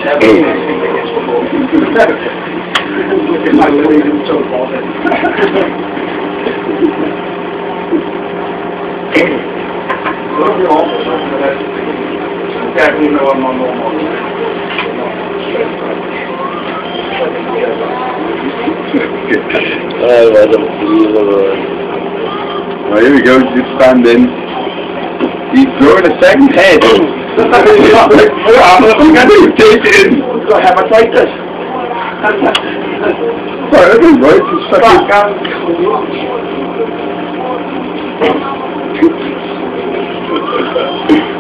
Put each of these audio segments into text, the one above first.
Oh, unbelievable. Well, here we go, he's standing. He's growing a second head. I'm going to take it in. He's got hepatitis. Sorry, I think right, it's fucking...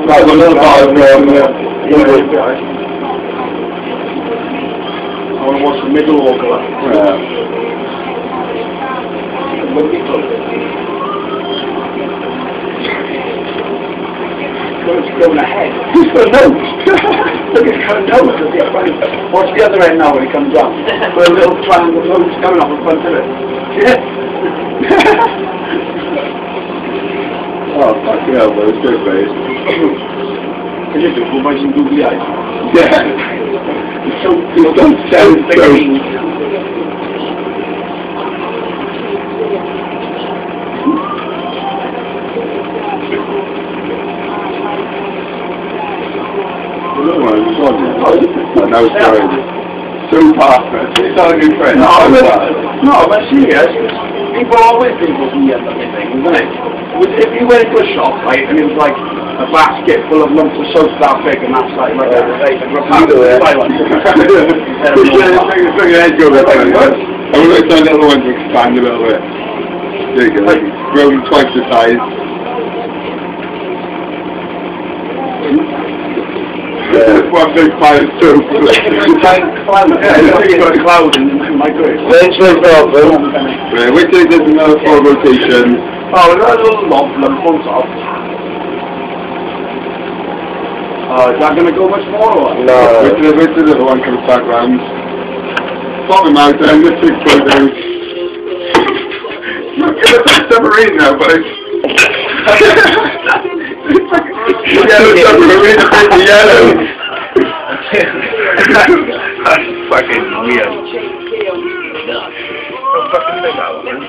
Right, one little bar from... I want to watch the middle walker. It's going ahead. He's got a nose. Look at his nose at the front. Watch the other end now when he comes up. With a little triangle nose coming off the front of it. Yeah. Oh, fuck yeah, well, it's good, mate. Is it good by some googly eyes? Yeah. So, you don't sound so... No, sorry. So perfect. It's not a good friend. No, but serious. People always think of me as things, isn't it? If you went into a shop, right, and it was like a basket full of lumps of soap that big, and that's like a pound of silence. Bring your head go this way. I want to try a little one to expand a little bit. There you go. Grown twice the size. One big pile of soup. Yeah, you've got a cloud in my grave. Eventually, problem. Right, wait till there's another 4 rotations. Oh, we've got a little lump on top. Is that going to go much more or what? No. Wait till the little one comes back round. Pop him out and just take photos. Look at the submarine now, but it's... Yellow submarine, the yellow. That's fucking weird. Fucking big out, man.